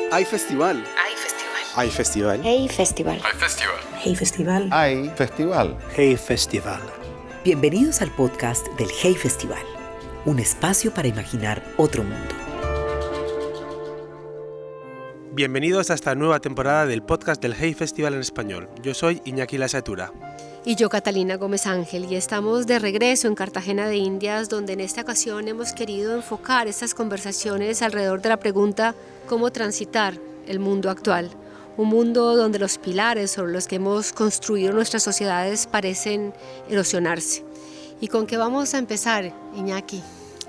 Hay festival. Hay festival. Hay festival. Hey festival. Hay festival. Hey festival. Hay festival. Hey Festival. Bienvenidos al podcast del Hey Festival, un espacio para imaginar otro mundo. Bienvenidos a esta nueva temporada del podcast del Hey Festival en español. Yo soy Iñaki Lasatura. Y yo, Catalina Gómez Ángel, y estamos de regreso en Cartagena de Indias, donde en esta ocasión hemos querido enfocar estas conversaciones alrededor de la pregunta ¿cómo transitar el mundo actual? Un mundo donde los pilares sobre los que hemos construido nuestras sociedades parecen erosionarse. ¿Y con qué vamos a empezar, Iñaki?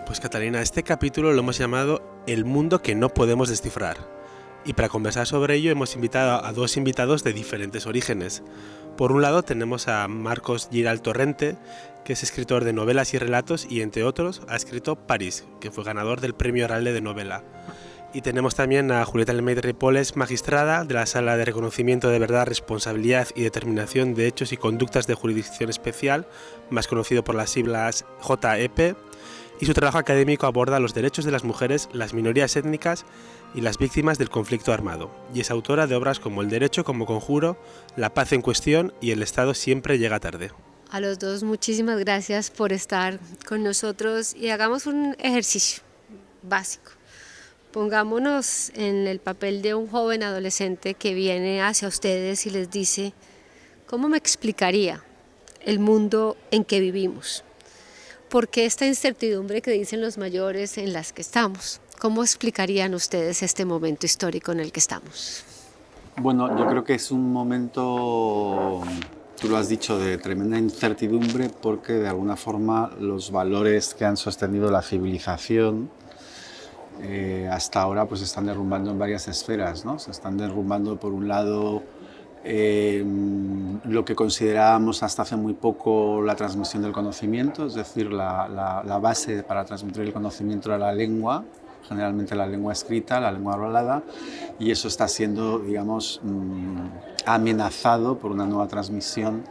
Pues Catalina, este capítulo lo hemos llamado El mundo que no podemos descifrar. Y para conversar sobre ello hemos invitado a dos invitados de diferentes orígenes. Por un lado tenemos a Marcos Giral Torrente, que es escritor de novelas y relatos y entre otros ha escrito París, que fue ganador del Premio Aralde de Novela. Y tenemos también a Julieta Almeida Ripoll, magistrada de la Sala de Reconocimiento de Verdad, Responsabilidad y Determinación de Hechos y Conductas de Jurisdicción Especial, más conocido por las siglas JEP, y su trabajo académico aborda los derechos de las mujeres, las minorías étnicas y las víctimas del conflicto armado, y es autora de obras como El derecho como conjuro, La paz en cuestión y El Estado siempre llega tarde. A los dos, muchísimas gracias por estar con nosotros y hagamos un ejercicio básico. Pongámonos en el papel de un joven adolescente que viene hacia ustedes y les dice, ¿cómo me explicaría el mundo en que vivimos? ¿Por qué esta incertidumbre que dicen los mayores en las que estamos? ¿Cómo explicarían ustedes este momento histórico en el que estamos? Bueno, yo creo que es un momento, tú lo has dicho, de tremenda incertidumbre porque de alguna forma los valores que han sostenido la civilización hasta ahora pues se están derrumbando en varias esferas, ¿no? Se están derrumbando por un lado lo que considerábamos hasta hace muy poco la transmisión del conocimiento, es decir, la base para transmitir el conocimiento era la lengua, generalmente la lengua escrita, la lengua hablada, y eso está siendo, digamos, amenazado por una nueva transmisión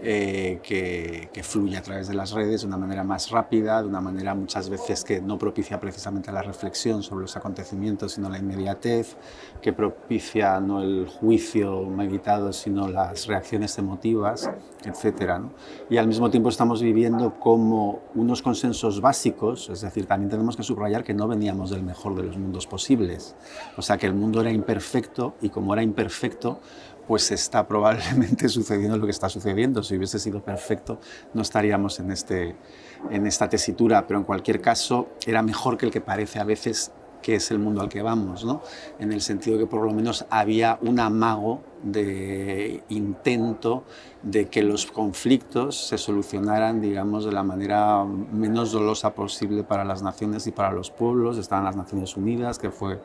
que fluye a través de las redes de una manera más rápida, de una manera muchas veces que no propicia precisamente la reflexión sobre los acontecimientos, sino la inmediatez, que propicia no el juicio meditado, sino las reacciones emotivas, etcétera, ¿no? Y al mismo tiempo estamos viviendo como unos consensos básicos, es decir, también tenemos que subrayar que no veníamos del mejor de los mundos posibles, o sea que el mundo era imperfecto y como era imperfecto, pues está probablemente sucediendo lo que está sucediendo. Si hubiese sido perfecto, no estaríamos en esta tesitura, pero en cualquier caso era mejor que el que parece a veces que es el mundo al que vamos, ¿no? En el sentido que por lo menos había un amago de intento de que los conflictos se solucionaran, digamos, de la manera menos dolosa posible para las naciones y para los pueblos. Estaban las Naciones Unidas, que fue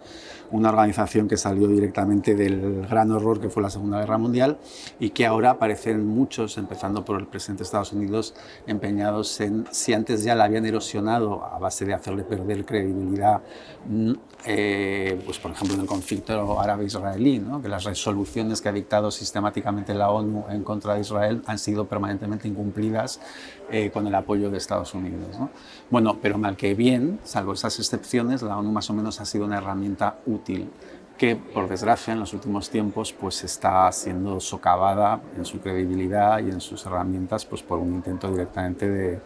una organización que salió directamente del gran horror que fue la Segunda Guerra Mundial y que ahora parecen muchos, empezando por el presidente de Estados Unidos, empeñados en, si antes ya la habían erosionado a base de hacerle perder credibilidad, pues por ejemplo en el conflicto árabe-israelí, ¿no? Que las resoluciones que ha dictado sistemáticamente la ONU en contra de Israel han sido permanentemente incumplidas con el apoyo de Estados Unidos, ¿no? Bueno, pero mal que bien, salvo esas excepciones, la ONU más o menos ha sido una herramienta útil que, por desgracia, en los últimos tiempos pues, está siendo socavada en su credibilidad y en sus herramientas pues, por un intento directamente de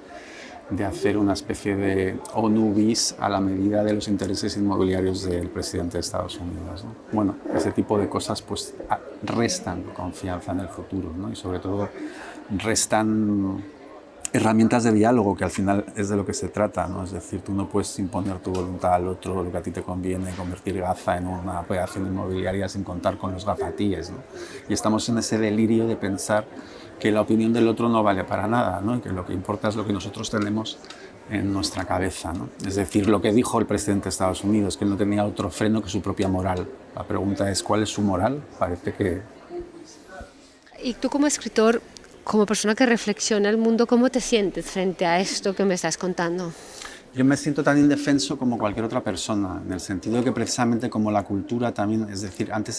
hacer una especie de ONU bis a la medida de los intereses inmobiliarios del presidente de Estados Unidos, ¿no? Bueno, ese tipo de cosas pues, restan confianza en el futuro, ¿no? Y sobre todo restan herramientas de diálogo, que al final es de lo que se trata, ¿no? Es decir, tú no puedes imponer tu voluntad al otro, lo que a ti te conviene, convertir Gaza en una operación inmobiliaria sin contar con los gazatíes, ¿no? Y estamos en ese delirio de pensar que la opinión del otro no vale para nada, ¿no? Y que lo que importa es lo que nosotros tenemos en nuestra cabeza, ¿no? Es decir, lo que dijo el presidente de Estados Unidos, que él no tenía otro freno que su propia moral. La pregunta es, ¿cuál es su moral? Parece que... Y tú como escritor, como persona que reflexiona el mundo, ¿cómo te sientes frente a esto que me estás contando? Yo me siento tan indefenso como cualquier otra persona, en el sentido de que precisamente como la cultura también, es decir, antes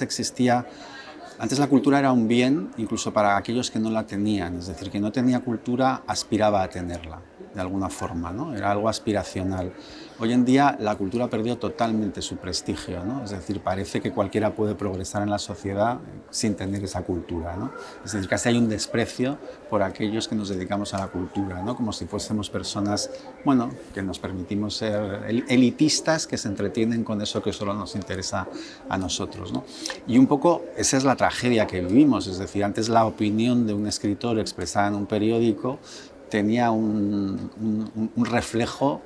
la cultura era un bien incluso para aquellos que no la tenían, es decir, que no tenía cultura aspiraba a tenerla. de alguna forma, ¿no? Era algo aspiracional. Hoy en día la cultura perdió totalmente su prestigio, ¿no? Es decir, parece que cualquiera puede progresar en la sociedad sin tener esa cultura, ¿no? Es decir, casi hay un desprecio por aquellos que nos dedicamos a la cultura, ¿no? Como si fuésemos personas, bueno, que nos permitimos ser elitistas que se entretienen con eso que solo nos interesa a nosotros, ¿no? Y un poco esa es la tragedia que vivimos, es decir, antes la opinión de un escritor expresada en un periódico tenía un reflejo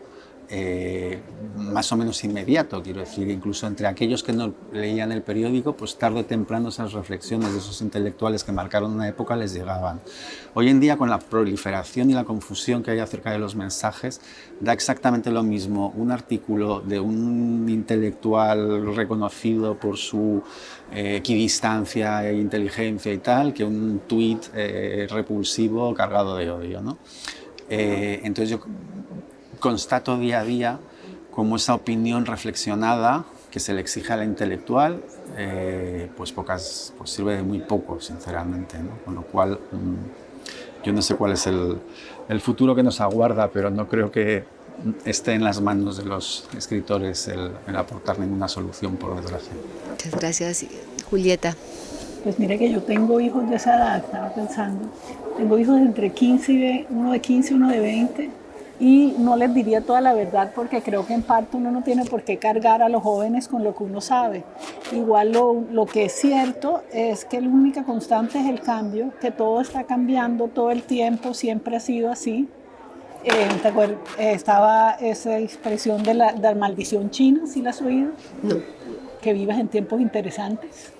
más o menos inmediato, quiero decir, incluso entre aquellos que no leían el periódico, pues tarde o temprano esas reflexiones de esos intelectuales que marcaron una época les llegaban. Hoy en día, con la proliferación y la confusión que hay acerca de los mensajes, da exactamente lo mismo un artículo de un intelectual reconocido por su equidistancia e inteligencia y tal, que un tuit repulsivo cargado de odio, ¿no? Entonces yo constato día a día cómo esa opinión reflexionada que se le exige al intelectual, pues sirve de muy poco, sinceramente, ¿no? Con lo cual, yo no sé cuál es el futuro que nos aguarda, pero no creo que esté en las manos de los escritores el aportar ninguna solución, por desgracia. Muchas gracias, Julieta. Pues mire que yo tengo hijos de esa edad, estaba pensando. Tengo hijos entre 15 y uno de 15 y uno de 20. Y no les diría toda la verdad porque creo que en parte uno no tiene por qué cargar a los jóvenes con lo que uno sabe. Igual lo que es cierto es que la única constante es el cambio, que todo está cambiando todo el tiempo, siempre ha sido así. ¿Te acuerdas? Estaba esa expresión de la maldición china, ¿sí la has oído? No. Que vivas en tiempos interesantes.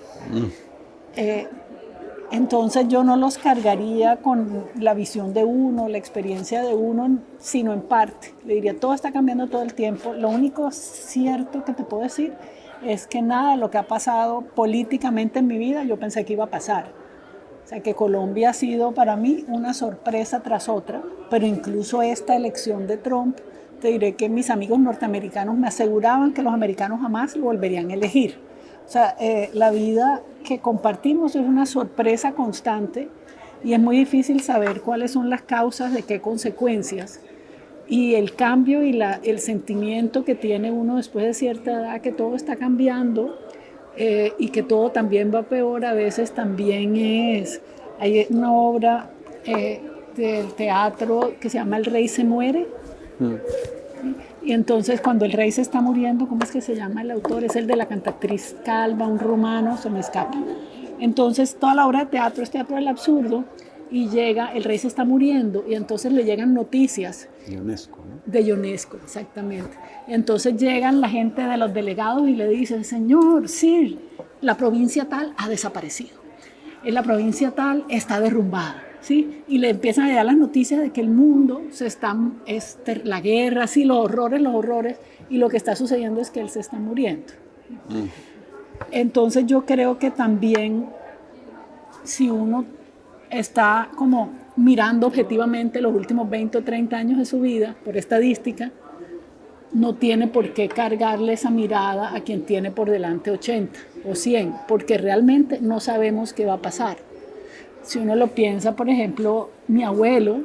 Entonces yo no los cargaría con la visión de uno, la experiencia de uno, sino en parte. Le diría, todo está cambiando todo el tiempo. Lo único cierto que te puedo decir es que nada de lo que ha pasado políticamente en mi vida yo pensé que iba a pasar. O sea, que Colombia ha sido para mí una sorpresa tras otra, pero incluso esta elección de Trump, te diré que mis amigos norteamericanos me aseguraban que los americanos jamás lo volverían a elegir. O sea, la vida que compartimos es una sorpresa constante y es muy difícil saber cuáles son las causas, de qué consecuencias. Y el cambio y el sentimiento que tiene uno después de cierta edad, que todo está cambiando y que todo también va peor, a veces también es... Hay una obra del teatro que se llama El Rey se muere. Y entonces cuando el rey se está muriendo, ¿cómo es que se llama el autor? Es el de la cantatriz calva, un rumano, se me escapa. Entonces toda la obra de teatro es teatro del absurdo y llega, el rey se está muriendo y entonces le llegan noticias. Ionesco, ¿no? De Ionesco, exactamente. Entonces llegan la gente de los delegados y le dicen, señor, Sir, la provincia tal ha desaparecido. La provincia tal está derrumbada. ¿Sí? Y le empiezan a llegar las noticias de que el mundo la guerra, sí, los horrores, y lo que está sucediendo es que él se está muriendo. Entonces yo creo que también si uno está como mirando objetivamente los últimos 20 o 30 años de su vida, por estadística, no tiene por qué cargarle esa mirada a quien tiene por delante 80 o 100, porque realmente no sabemos qué va a pasar. Si uno lo piensa, por ejemplo, mi abuelo,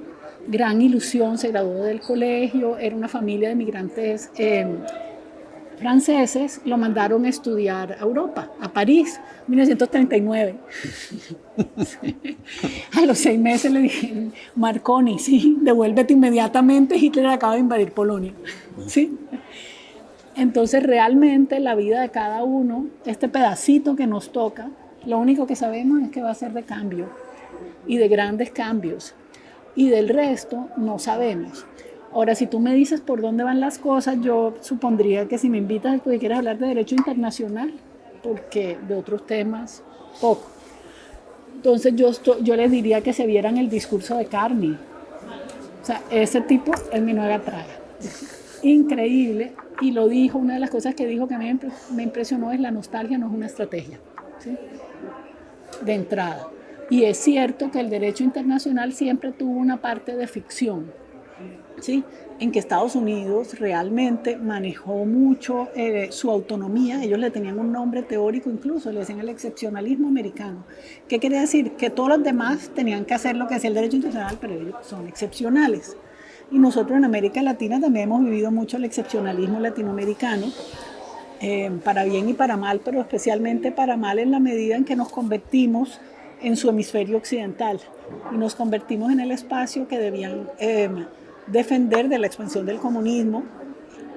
gran ilusión, se graduó del colegio, era una familia de migrantes franceses, lo mandaron a estudiar a Europa, a París, 1939. A los 6 meses le dijeron, Marconi, sí, devuélvete inmediatamente, Hitler acaba de invadir Polonia. ¿Sí? Entonces realmente la vida de cada uno, este pedacito que nos toca, lo único que sabemos es que va a ser de cambio y de grandes cambios, y del resto no sabemos. Ahora, si tú me dices por dónde van las cosas, yo supondría que si me invitas es porque quieres hablar de derecho internacional, porque de otros temas, poco. Entonces yo les diría que se vieran el discurso de Carney. O sea, ese tipo es mi nueva traga. Increíble, y lo dijo, una de las cosas que dijo que me impresionó es la nostalgia no es una estrategia, ¿sí? De entrada. Y es cierto que el derecho internacional siempre tuvo una parte de ficción, ¿sí? En que Estados Unidos realmente manejó mucho su autonomía. Ellos le tenían un nombre teórico incluso, le decían el excepcionalismo americano. ¿Qué quiere decir? Que todos los demás tenían que hacer lo que hacía el derecho internacional, pero ellos son excepcionales. Y nosotros en América Latina también hemos vivido mucho el excepcionalismo latinoamericano, para bien y para mal, pero especialmente para mal en la medida en que nos convertimos en su hemisferio occidental y nos convertimos en el espacio que debían defender de la expansión del comunismo,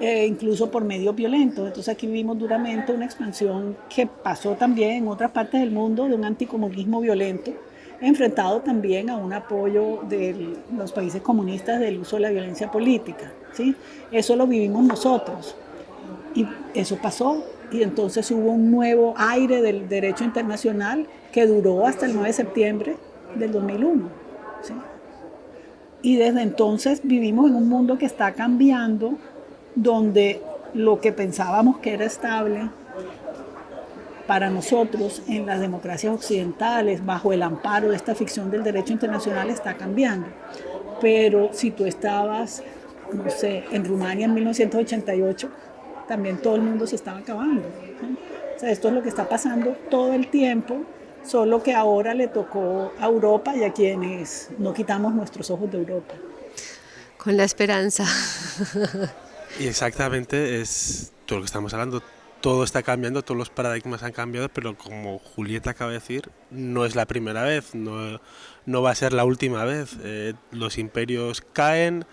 incluso por medios violentos. Entonces aquí vivimos duramente una expansión que pasó también en otras partes del mundo de un anticomunismo violento, enfrentado también a un apoyo de los países comunistas del uso de la violencia política, ¿sí? Eso lo vivimos nosotros y eso pasó, y entonces hubo un nuevo aire del derecho internacional que duró hasta el 9 de septiembre del 2001, ¿sí? Y desde entonces vivimos en un mundo que está cambiando, donde lo que pensábamos que era estable para nosotros en las democracias occidentales, bajo el amparo de esta ficción del derecho internacional, está cambiando. Pero si tú estabas, no sé, en Rumania en 1988, también todo el mundo se estaba acabando, ¿sí? O sea, esto es lo que está pasando todo el tiempo, solo que ahora le tocó a Europa y a quienes no quitamos nuestros ojos de Europa. Con la esperanza. Y exactamente es todo lo que estamos hablando. Todo está cambiando, todos los paradigmas han cambiado, pero como Julieta acaba de decir, no es la primera vez, no va a ser la última vez. Los imperios caen,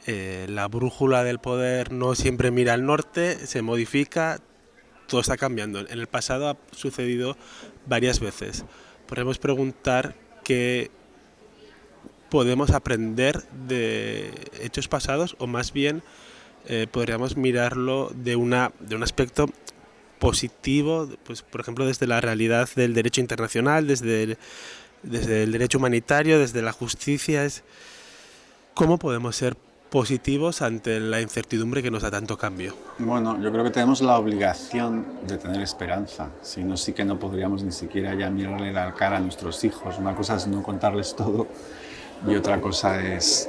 la brújula del poder no siempre mira al norte, se modifica, todo está cambiando. En el pasado ha sucedido varias veces. Podemos preguntar qué podemos aprender de hechos pasados, o más bien podríamos mirarlo de un aspecto positivo, pues, por ejemplo, desde la realidad del derecho internacional, desde el derecho humanitario, desde la justicia. ¿Cómo podemos ser positivos ante la incertidumbre que nos da tanto cambio? Bueno, yo creo que tenemos la obligación de tener esperanza, si no, sí que no podríamos ni siquiera ya mirarle la cara a nuestros hijos. Una cosa es no contarles todo y otra cosa es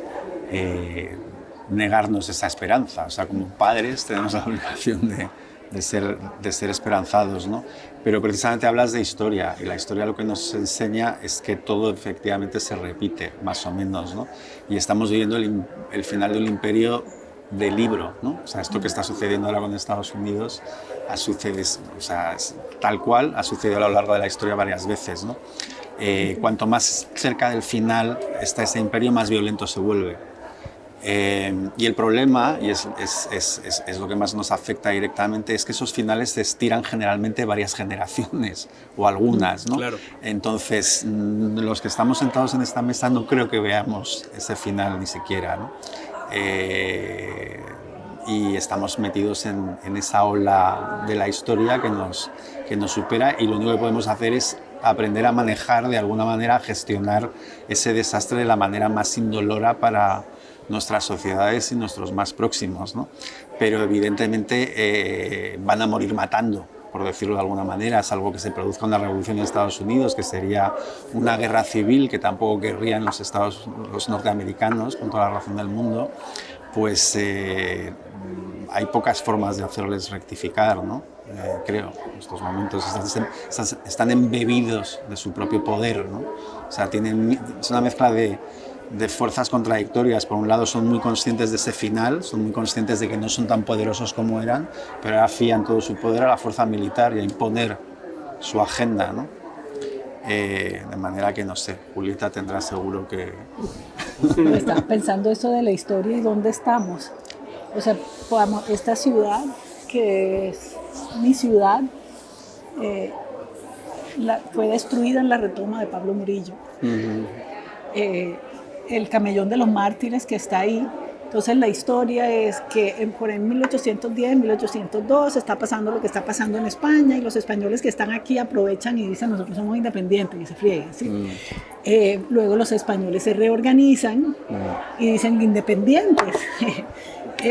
negarnos esa esperanza. O sea, como padres tenemos la obligación de ser esperanzados, ¿no? Pero precisamente hablas de historia, y la historia lo que nos enseña es que todo efectivamente se repite, más o menos, ¿no? Y estamos viviendo el final de un imperio de libro, ¿no? O sea, esto que está sucediendo ahora con Estados Unidos tal cual ha sucedido a lo largo de la historia varias veces, ¿no? Cuanto más cerca del final está ese imperio, más violento se vuelve. Y el problema, y es lo que más nos afecta directamente, es que esos finales se estiran generalmente varias generaciones o algunas, ¿no? Claro. Entonces, los que estamos sentados en esta mesa no creo que veamos ese final ni siquiera, ¿no? Y estamos metidos en esa ola de la historia que nos supera, y lo único que podemos hacer es aprender a manejar de alguna manera, a gestionar ese desastre de la manera más indolora para nuestras sociedades y nuestros más próximos, ¿no? Pero evidentemente van a morir matando, por decirlo de alguna manera, salvo que se produzca una revolución en Estados Unidos, que sería una guerra civil que tampoco querrían los norteamericanos, con toda la razón del mundo. Pues hay pocas formas de hacerles rectificar, ¿no? Creo, en estos momentos están embebidos de su propio poder, ¿no? O sea, es una mezcla de fuerzas contradictorias. Por un lado, son muy conscientes de ese final, son muy conscientes de que no son tan poderosos como eran, pero ahora fían todo su poder a la fuerza militar y a imponer su agenda, ¿no? De manera que, no sé, Julieta tendrá seguro que... Estaba pensando esto de la historia y dónde estamos. O sea, esta ciudad, que es mi ciudad, fue destruida en la retoma de Pablo Murillo. El camellón de los mártires que está ahí. Entonces la historia es que por en 1810, 1802 está pasando lo que está pasando en España, y los españoles que están aquí aprovechan y dicen: nosotros somos independientes, y se friegan, ¿sí? Luego los españoles se reorganizan y dicen: independientes.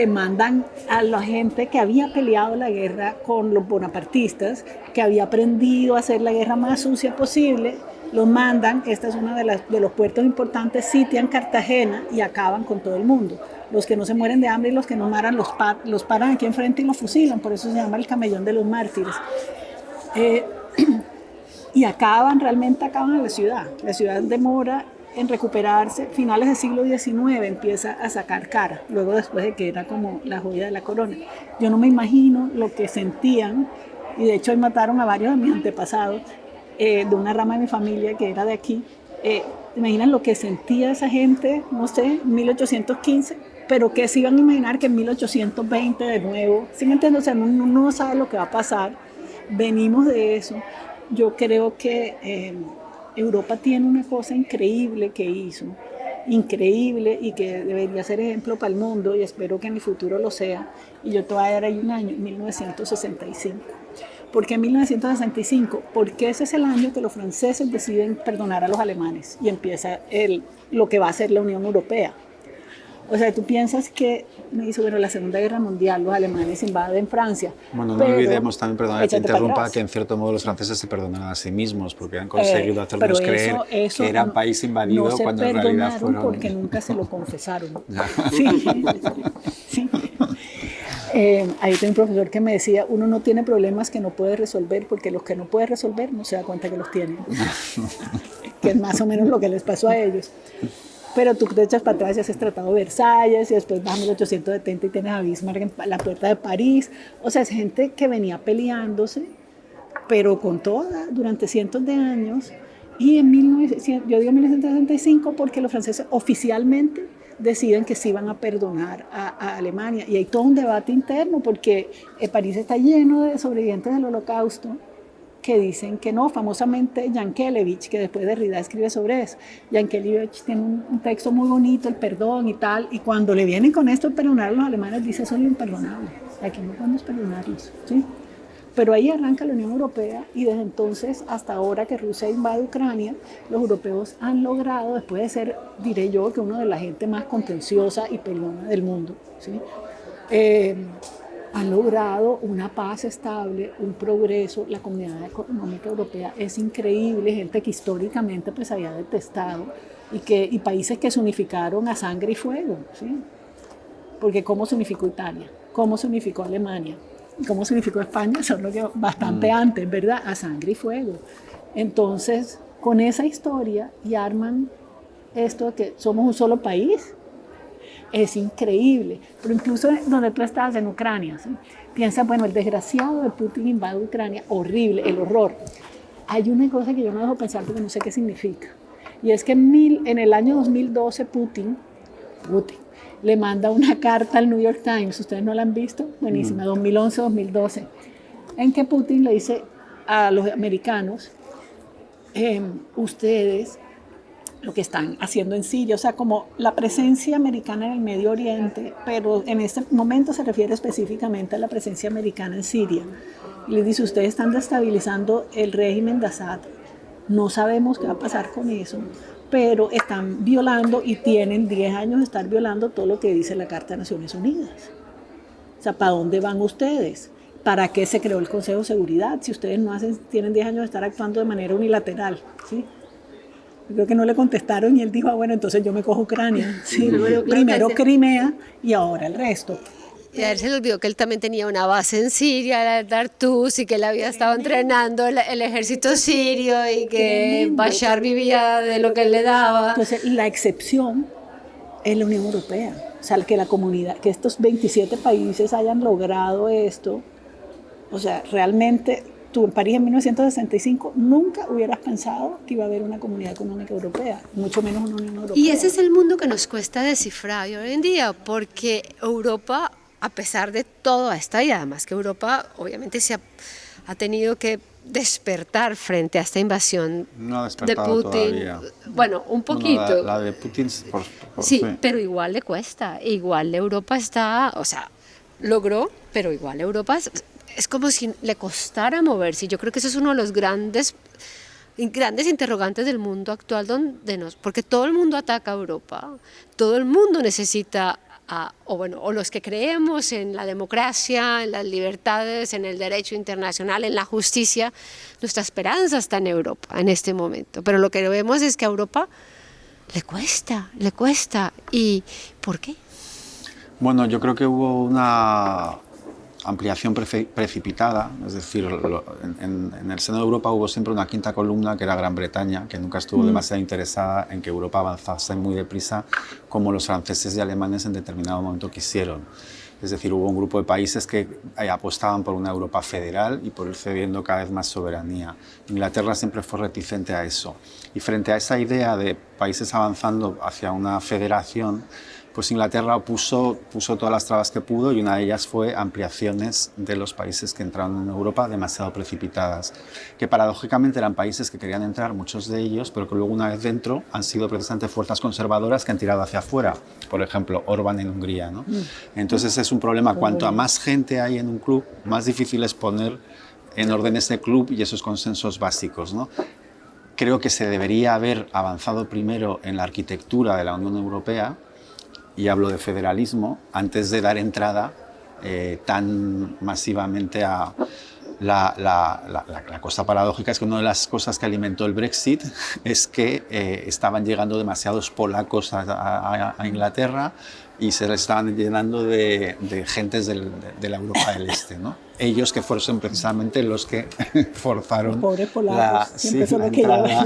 Mandan a la gente que había peleado la guerra con los bonapartistas, que había aprendido a hacer la guerra más sucia posible. Los mandan, esta es una de los puertos importantes, sitian Cartagena y acaban con todo el mundo. Los que no se mueren de hambre y los que no maran los paran aquí enfrente y los fusilan, por eso se llama el camellón de los mártires. Y realmente acaban a la ciudad. La ciudad demora en recuperarse, finales del siglo XIX empieza a sacar cara, luego después de que era como la joya de la corona. Yo no me imagino lo que sentían, y de hecho hoy mataron a varios de mis antepasados, de una rama de mi familia que era de aquí. Imaginan lo que sentía esa gente, no sé, en 1815, pero que se iban a imaginar que en 1820 de nuevo, ¿sí me entiendes? O sea, uno no sabe lo que va a pasar, venimos de eso. Yo creo que Europa tiene una cosa increíble que hizo, increíble, y que debería ser ejemplo para el mundo, y espero que en el futuro lo sea. Y yo te voy a dar ahí un año, 1965. ¿Por qué 1965? Porque ese es el año que los franceses deciden perdonar a los alemanes y empieza lo que va a ser la Unión Europea. O sea, tú piensas que, me dice, bueno, la Segunda Guerra Mundial, los alemanes invaden Francia. Bueno, no olvidemos también, perdona que te interrumpa, que en cierto modo los franceses se perdonan a sí mismos porque han conseguido hacernos creer que era un país invadido cuando en realidad fueron... porque nunca se lo confesaron. Sí. Ahí tengo un profesor que me decía, uno no tiene problemas que no puede resolver porque los que no puede resolver no se da cuenta que los tiene. Que es más o menos lo que les pasó a ellos. Pero tú te echas para atrás y haces Tratado de Versalles y después vas a 1870 y tienes a Bismarck en la puerta de París. O sea, es gente que venía peleándose, pero con toda, durante cientos de años. Y yo digo 1965 porque los franceses oficialmente deciden que sí van a perdonar a Alemania. Y hay todo un debate interno porque París está lleno de sobrevivientes del Holocausto que dicen que no. Famosamente Yankelevich, que después Derrida escribe sobre eso. Yankelevich tiene un texto muy bonito, el perdón y tal, y cuando le vienen con esto de perdonar a los alemanes, dice eso es lo imperdonable, aquí no podemos perdonarlos, ¿sí? Pero ahí arranca la Unión Europea, y desde entonces hasta ahora que Rusia invade Ucrania, los europeos han logrado, después de ser, diré yo, que uno de la gente más contenciosa y peleona del mundo, ¿sí? Han logrado una paz estable, un progreso. La comunidad económica europea es increíble, gente que históricamente pues había detestado y países que se unificaron a sangre y fuego, ¿sí? Porque ¿cómo se unificó Italia? ¿Cómo se unificó Alemania? ¿Cómo se unificó España? Solo que bastante antes, ¿verdad? A sangre y fuego. Entonces, con esa historia y arman esto de que somos un solo país. Es increíble, pero incluso donde tú estás en Ucrania, ¿sí? Piensa, bueno, el desgraciado de Putin invade Ucrania, horrible, el horror. Hay una cosa que yo no dejo pensar porque no sé qué significa, y es que en el año 2012 Putin le manda una carta al New York Times, ¿ustedes no la han visto? Buenísima, 2011-2012, en que Putin le dice a los americanos, ustedes lo que están haciendo en Siria, o sea, como la presencia americana en el Medio Oriente, pero en este momento se refiere específicamente a la presencia americana en Siria. Y les dice, ustedes están destabilizando el régimen de Assad, no sabemos qué va a pasar con eso, pero están violando y tienen 10 años de estar violando todo lo que dice la Carta de Naciones Unidas. O sea, ¿para dónde van ustedes? ¿Para qué se creó el Consejo de Seguridad? Si ustedes tienen 10 años de estar actuando de manera unilateral, ¿sí? Creo que no le contestaron y él dijo, bueno, entonces yo me cojo Ucrania. Sí, primero Crimea y ahora el resto. Y a él se le olvidó que él también tenía una base en Siria, el Tartus, y que él había estado entrenando el ejército sirio y que Bashar vivía de lo que él le daba. Entonces, la excepción es la Unión Europea. O sea, que la comunidad, que estos 27 países hayan logrado esto, o sea, realmente... Tú en París en 1965 nunca hubieras pensado que iba a haber una comunidad económica europea, mucho menos una Unión Europea. Y ese es el mundo que nos cuesta descifrar hoy en día, porque Europa, a pesar de todo esto, y además que Europa obviamente ha tenido que despertar frente a esta invasión de Putin. Todavía. Bueno, un poquito. Bueno, la de Putin, sí, pero igual le cuesta. Igual Europa está, o sea, logró, pero igual Europa es como si le costara moverse. Y yo creo que eso es uno de los grandes interrogantes del mundo actual, porque todo el mundo ataca a Europa, todo el mundo necesita, o los que creemos en la democracia, en las libertades, en el derecho internacional, en la justicia, nuestra esperanza está en Europa en este momento. Pero lo que vemos es que a Europa le cuesta. ¿Y por qué? Bueno, yo creo que hubo ampliación precipitada, es decir, en el seno de Europa hubo siempre una quinta columna que era Gran Bretaña, que nunca estuvo demasiado interesada en que Europa avanzase muy deprisa como los franceses y alemanes en determinado momento quisieron. Es decir, hubo un grupo de países que apostaban por una Europa federal y por ir cediendo cada vez más soberanía. Inglaterra siempre fue reticente a eso. Y frente a esa idea de países avanzando hacia una federación, pues Inglaterra puso todas las trabas que pudo, y una de ellas fue ampliaciones de los países que entraron en Europa demasiado precipitadas, que paradójicamente eran países que querían entrar, muchos de ellos, pero que luego una vez dentro han sido precisamente fuerzas conservadoras que han tirado hacia afuera. Por ejemplo, Orbán en Hungría, ¿no? Entonces es un problema, cuanto a más gente hay en un club, más difícil es poner en orden ese club y esos consensos básicos, ¿no? Creo que se debería haber avanzado primero en la arquitectura de la Unión Europea, y hablo de federalismo, antes de dar entrada tan masivamente a la cosa paradójica. Es que una de las cosas que alimentó el Brexit es que estaban llegando demasiados polacos a Inglaterra y se les estaban llenando de gentes de la Europa del Este, ¿no? Ellos que fueron precisamente los que forzaron los pobres polacos, siempre son los que entrada.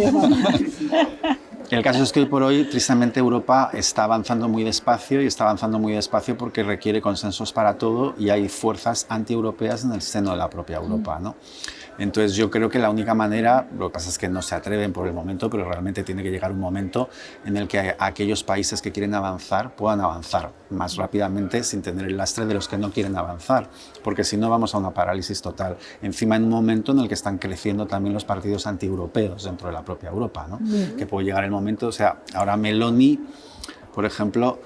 El caso es que hoy por hoy, tristemente, Europa está avanzando muy despacio, y está avanzando muy despacio porque requiere consensos para todo, y hay fuerzas antieuropeas en el seno de la propia Europa, ¿no? Entonces yo creo que la única manera, lo que pasa es que no se atreven por el momento, pero realmente tiene que llegar un momento en el que aquellos países que quieren avanzar puedan avanzar más rápidamente sin tener el lastre de los que no quieren avanzar, porque si no vamos a una parálisis total. Encima en un momento en el que están creciendo también los partidos antieuropeos dentro de la propia Europa, ¿no? Que puede llegar el momento, o sea, ahora Meloni, por ejemplo,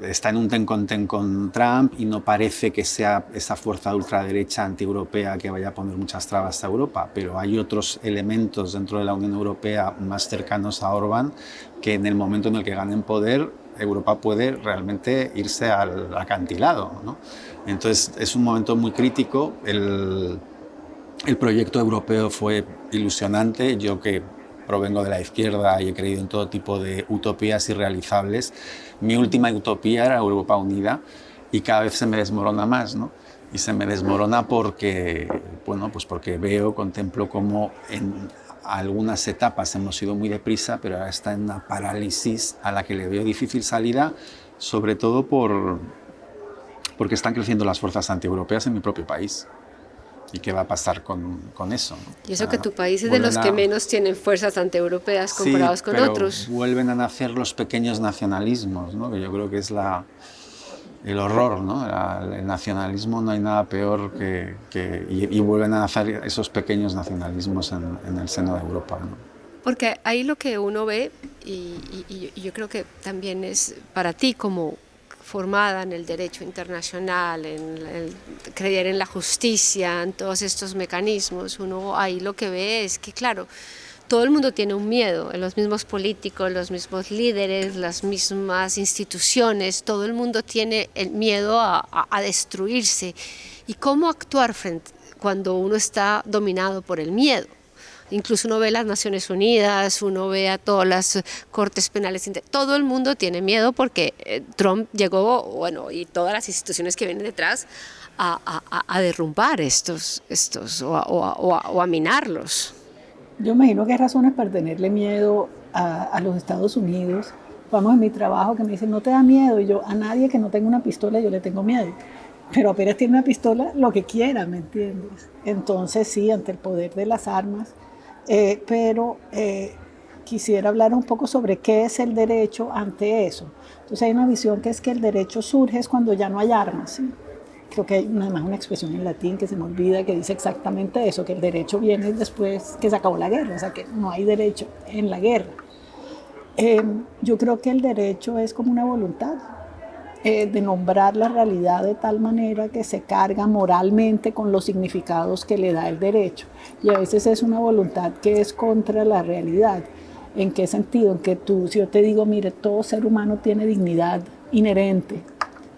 está en un ten con Trump y no parece que sea esa fuerza de ultraderecha antieuropea que vaya a poner muchas trabas a Europa, pero hay otros elementos dentro de la Unión Europea más cercanos a Orbán que en el momento en el que ganen poder, Europa puede realmente irse al acantilado, ¿no? Entonces es un momento muy crítico. El proyecto europeo fue ilusionante. Yo, que provengo de la izquierda y he creído en todo tipo de utopías irrealizables, mi última utopía era Europa unida, y cada vez se me desmorona más, ¿no? Y se me desmorona porque, bueno, pues porque contemplo cómo en algunas etapas hemos ido muy deprisa, pero ahora está en una parálisis a la que le veo difícil salida, sobre todo porque están creciendo las fuerzas antieuropeas en mi propio país. ¿Y qué va a pasar con eso? Y eso que tu país es de los que menos tienen fuerzas antieuropeas comparados con otros. Vuelven a nacer los pequeños nacionalismos, ¿no? Que yo creo que es el horror, ¿no? El nacionalismo, no hay nada peor y vuelven a nacer esos pequeños nacionalismos en el seno de Europa, ¿no? Porque ahí lo que uno ve, y yo creo que también es para ti como formada en el derecho internacional, en creer en la justicia, en todos estos mecanismos, uno ahí lo que ve es que, claro, todo el mundo tiene un miedo, los mismos políticos, los mismos líderes, las mismas instituciones, todo el mundo tiene el miedo a destruirse. ¿Y cómo actuar cuando uno está dominado por el miedo? Incluso uno ve las Naciones Unidas, uno ve a todas las cortes penales, todo el mundo tiene miedo porque Trump llegó, bueno, y todas las instituciones que vienen detrás, a derrumbar estos o a minarlos. Yo imagino que hay razones para tenerle miedo a los Estados Unidos. Vamos, en mi trabajo que me dicen, ¿no te da miedo? Y yo, a nadie que no tenga una pistola yo le tengo miedo. Pero apenas tiene una pistola, lo que quiera, ¿me entiendes? Entonces sí, ante el poder de las armas. Pero quisiera hablar un poco sobre qué es el derecho ante eso. Entonces hay una visión que es que el derecho surge es cuando ya no hay armas, ¿sí? Creo que hay además una expresión en latín que se me olvida que dice exactamente eso, que el derecho viene después que se acabó la guerra, o sea que no hay derecho en la guerra. Yo creo que el derecho es como una voluntad de nombrar la realidad de tal manera que se carga moralmente con los significados que le da el derecho. Y a veces es una voluntad que es contra la realidad. ¿En qué sentido? En que si yo te digo, mire, todo ser humano tiene dignidad inherente,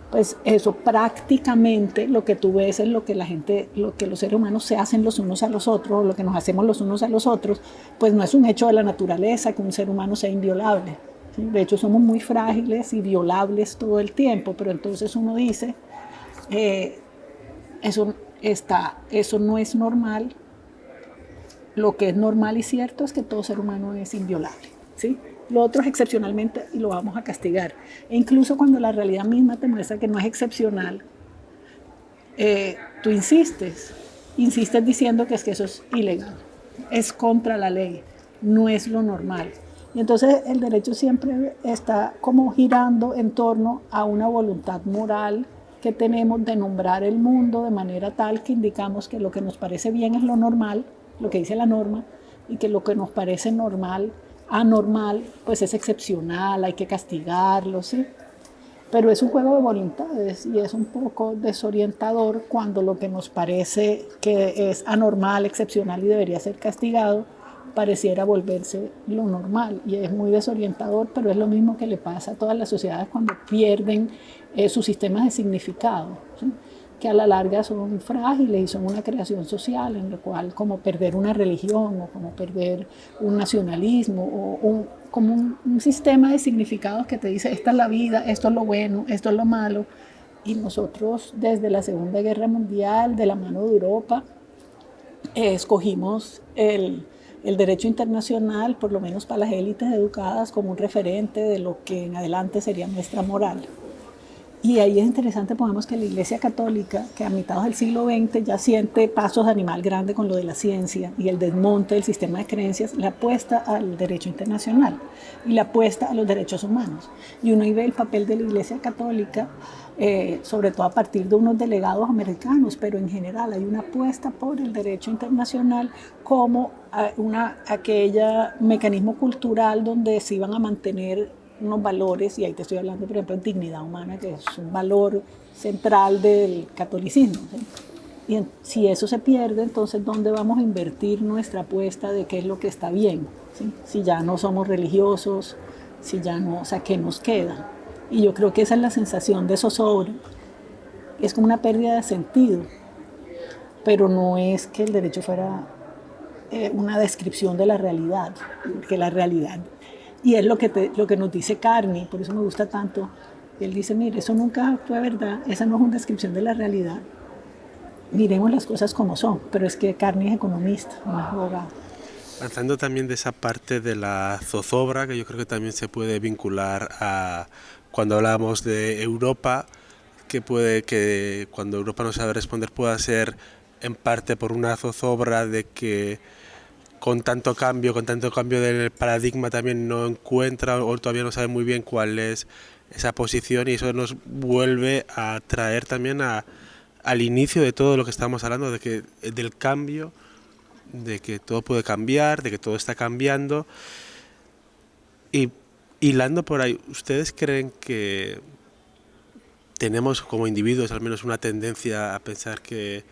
pues eso prácticamente lo que tú ves es lo que los seres humanos se hacen los unos a los otros, lo que nos hacemos los unos a los otros, pues no es un hecho de la naturaleza que un ser humano sea inviolable. De hecho, somos muy frágiles y violables todo el tiempo, pero entonces uno dice, Eso no es normal. Lo que es normal y cierto es que todo ser humano es inviolable, ¿sí? Lo otro es excepcionalmente y lo vamos a castigar. E incluso cuando la realidad misma te muestra que no es excepcional, tú insistes diciendo que eso es ilegal, es contra la ley, no es lo normal. Y entonces el derecho siempre está como girando en torno a una voluntad moral que tenemos de nombrar el mundo de manera tal que indicamos que lo que nos parece bien es lo normal, lo que dice la norma, y que lo que nos parece normal, anormal, pues es excepcional, hay que castigarlo, ¿sí? Pero es un juego de voluntades y es un poco desorientador cuando lo que nos parece que es anormal, excepcional y debería ser castigado, pareciera volverse lo normal. Y es muy desorientador, pero es lo mismo que le pasa a todas las sociedades cuando pierden sus sistemas de significado, ¿sí? Que a la larga son frágiles y son una creación social en la cual, como perder una religión o como perder un nacionalismo o como un sistema de significados que te dice esta es la vida, esto es lo bueno, esto es lo malo. Y nosotros desde la Segunda Guerra Mundial, de la mano de Europa, escogimos el derecho internacional, por lo menos para las élites educadas, como un referente de lo que en adelante sería nuestra moral. Y ahí es interesante, pongamos que la Iglesia Católica, que a mitad del siglo XX ya siente pasos de animal grande con lo de la ciencia y el desmonte del sistema de creencias, le apuesta al derecho internacional y le apuesta a los derechos humanos. Y uno ahí ve el papel de la Iglesia Católica, sobre todo a partir de unos delegados americanos, pero en general hay una apuesta por el derecho internacional como aquella mecanismo cultural donde se iban a mantener unos valores, y ahí te estoy hablando, por ejemplo, de dignidad humana, que es un valor central del catolicismo, ¿sí? Y si eso se pierde, entonces ¿dónde vamos a invertir nuestra apuesta de qué es lo que está bien? ¿Sí? Si ya no somos religiosos, si ya no, o sea, ¿qué nos queda? Y yo creo que esa es la sensación de zozobra. Es como una pérdida de sentido, pero no es que el derecho fuera una descripción de la realidad, que la realidad. Y es lo que nos dice Carney, por eso me gusta tanto. Él dice, mire, eso nunca fue verdad, esa no es una descripción de la realidad. Miremos las cosas como son, pero es que Carney es economista, no es abogado. Avanzando también de esa parte de la zozobra, que yo creo que también se puede vincular a cuando hablamos de Europa, que puede que cuando Europa no sabe responder pueda ser en parte por una zozobra de que con tanto cambio del paradigma también no encuentra o todavía no sabe muy bien cuál es esa posición, y eso nos vuelve a traer también al inicio de todo lo que estamos hablando, del cambio, de que todo puede cambiar, de que todo está cambiando. Y hilando por ahí, ¿ustedes creen que tenemos como individuos al menos una tendencia a pensar que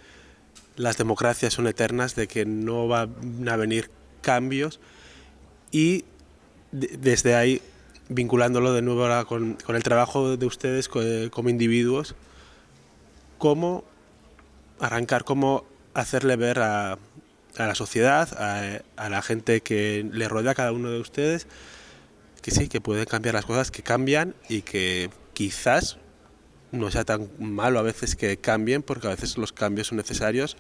las democracias son eternas, de que no van a venir cambios? Y desde ahí, vinculándolo de nuevo ahora con el trabajo de ustedes como individuos, ¿cómo arrancar, cómo hacerle ver a la sociedad, a la gente que le rodea a cada uno de ustedes, que sí, que pueden cambiar las cosas, que cambian y que quizás no sea tan malo a veces que cambien, porque a veces los cambios son necesarios?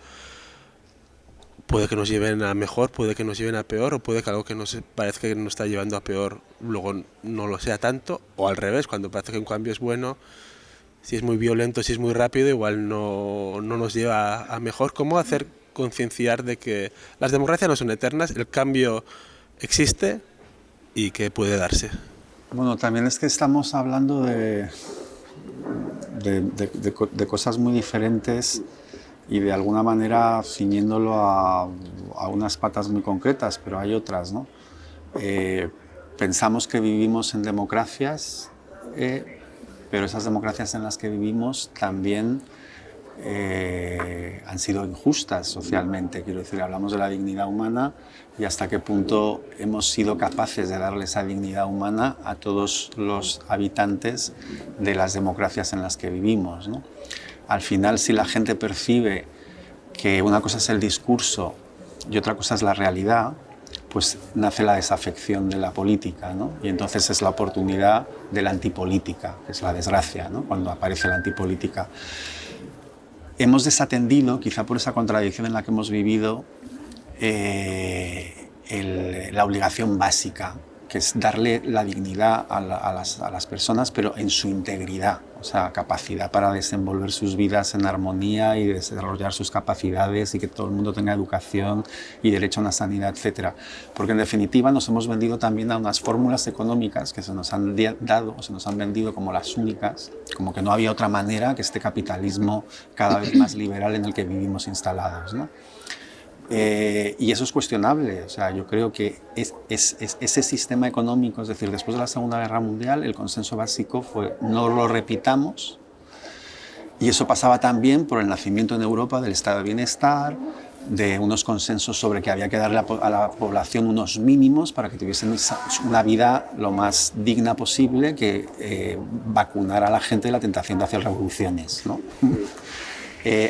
Puede que nos lleven a mejor, puede que nos lleven a peor, o puede que algo que nos parezca que nos está llevando a peor luego no lo sea tanto, o al revés, cuando parece que un cambio es bueno, si es muy violento, si es muy rápido, igual no nos lleva a mejor. ¿Cómo hacer concienciar de que las democracias no son eternas, el cambio existe y que puede darse? Bueno, también es que estamos hablando de cosas muy diferentes y de alguna manera ciñéndolo a unas patas muy concretas, pero hay otras, ¿no? Pensamos que vivimos en democracias, pero esas democracias en las que vivimos también han sido injustas socialmente. Quiero decir, hablamos de la dignidad humana y hasta qué punto hemos sido capaces de darle esa dignidad humana a todos los habitantes de las democracias en las que vivimos, ¿no? Al final, si la gente percibe que una cosa es el discurso y otra cosa es la realidad, pues nace la desafección de la política, ¿no? Y entonces es la oportunidad de la antipolítica, que es la desgracia, ¿no? Cuando aparece la antipolítica. hemos desatendido, quizá por esa contradicción en la que hemos vivido, la obligación básica, que es darle la dignidad a las personas, pero en su integridad, o sea, capacidad para desenvolver sus vidas en armonía y desarrollar sus capacidades y que todo el mundo tenga educación y derecho a una sanidad, etc. Porque en definitiva nos hemos vendido también a unas fórmulas económicas que se nos han dado, se nos han vendido como las únicas, como que no había otra manera que este capitalismo cada vez más liberal en el que vivimos instalados, ¿no? Y eso es cuestionable. O sea, yo creo que ese sistema económico, es decir, después de la Segunda Guerra Mundial, el consenso básico fue no lo repitamos, y eso pasaba también por el nacimiento en Europa del estado de bienestar, de unos consensos sobre que había que darle a la población unos mínimos para que tuviesen una vida lo más digna posible, que vacunar a la gente de la tentación de hacer revoluciones, ¿no?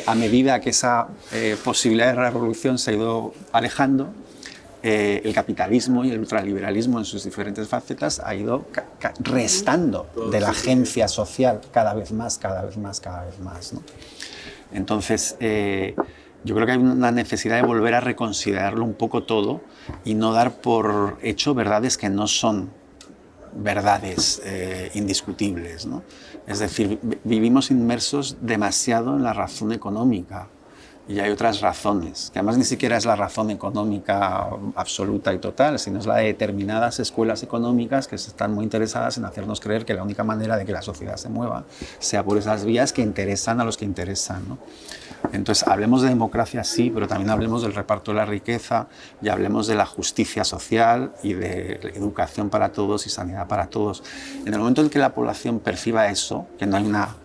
A medida que esa posibilidad de revolución se ha ido alejando, el capitalismo y el ultraliberalismo en sus diferentes facetas ha ido restando de la agencia social cada vez más, ¿no? Entonces, yo creo que hay una necesidad de volver a reconsiderarlo un poco todo y no dar por hecho verdades que no son verdades indiscutibles, ¿no? Es decir, vivimos inmersos demasiado en la razón económica y hay otras razones, que además ni siquiera es la razón económica absoluta y total, sino es la de determinadas escuelas económicas que están muy interesadas en hacernos creer que la única manera de que la sociedad se mueva sea por esas vías que interesan a los que interesan, ¿no? Entonces, hablemos de democracia, sí, pero también hablemos del reparto de la riqueza y hablemos de la justicia social y de educación para todos y sanidad para todos. En el momento en que la población perciba eso, que no hay una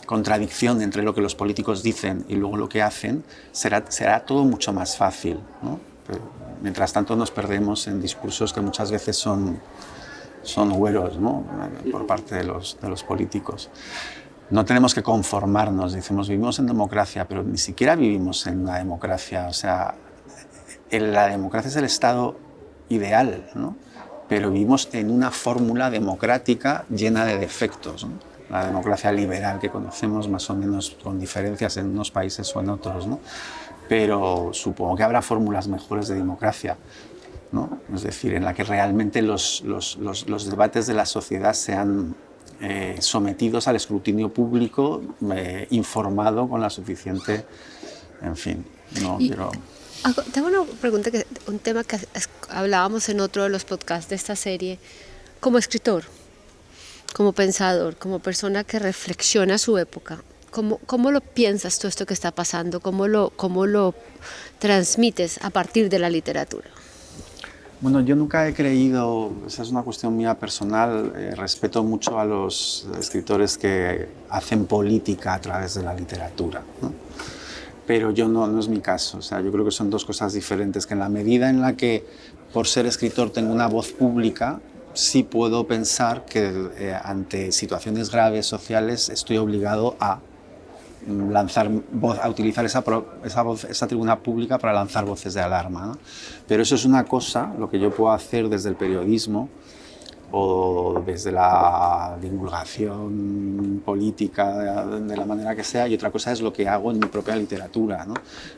contradicción entre lo que los políticos dicen y luego lo que hacen, será todo mucho más fácil, ¿no? Pero, mientras tanto nos perdemos en discursos que muchas veces son hueros, ¿no? Por parte de los políticos. No tenemos que conformarnos, decimos, vivimos en democracia, pero ni siquiera vivimos en una democracia. O sea, la democracia es el estado ideal, ¿no? Pero vivimos en una fórmula democrática llena de defectos, ¿no? La democracia liberal que conocemos, más o menos con diferencias en unos países o en otros, ¿no? Pero supongo que habrá fórmulas mejores de democracia, ¿no? Es decir, en la que realmente los debates de la sociedad sean sometidos al escrutinio público, informado con la suficiente, en fin, no quiero... Tengo una pregunta, un tema que hablábamos en otro de los podcasts de esta serie. Como escritor, como pensador, como persona que reflexiona su época, ¿cómo lo piensas tú esto que está pasando? ¿Cómo lo transmites a partir de la literatura? Bueno, yo nunca he creído, esa es una cuestión mía personal, respeto mucho a los escritores que hacen política a través de la literatura, ¿no? Pero yo no es mi caso. O sea, yo creo que son dos cosas diferentes, que en la medida en la que por ser escritor tengo una voz pública, sí puedo pensar que ante situaciones graves sociales estoy obligado a lanzar voz, a utilizar esa tribuna pública para lanzar voces de alarma, ¿no? Pero eso es una cosa, lo que yo puedo hacer desde el periodismo o desde la divulgación política de la manera que sea, y otra cosa es lo que hago en mi propia literatura, ¿no?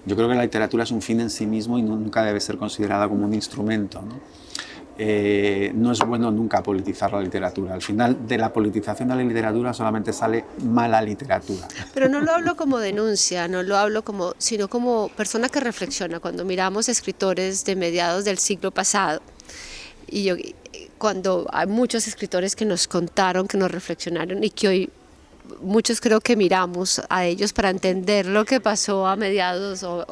Yo creo que la literatura es un fin en sí mismo y nunca debe ser considerada como un instrumento, ¿no? No es bueno nunca politizar la literatura. Al final, de la politización de la literatura solamente sale mala literatura. Pero no lo hablo como denuncia, no lo hablo sino como persona que reflexiona. Cuando miramos escritores de mediados del siglo pasado, cuando hay muchos escritores que nos contaron, que nos reflexionaron y que hoy muchos creo que miramos a ellos para entender lo que pasó a mediados o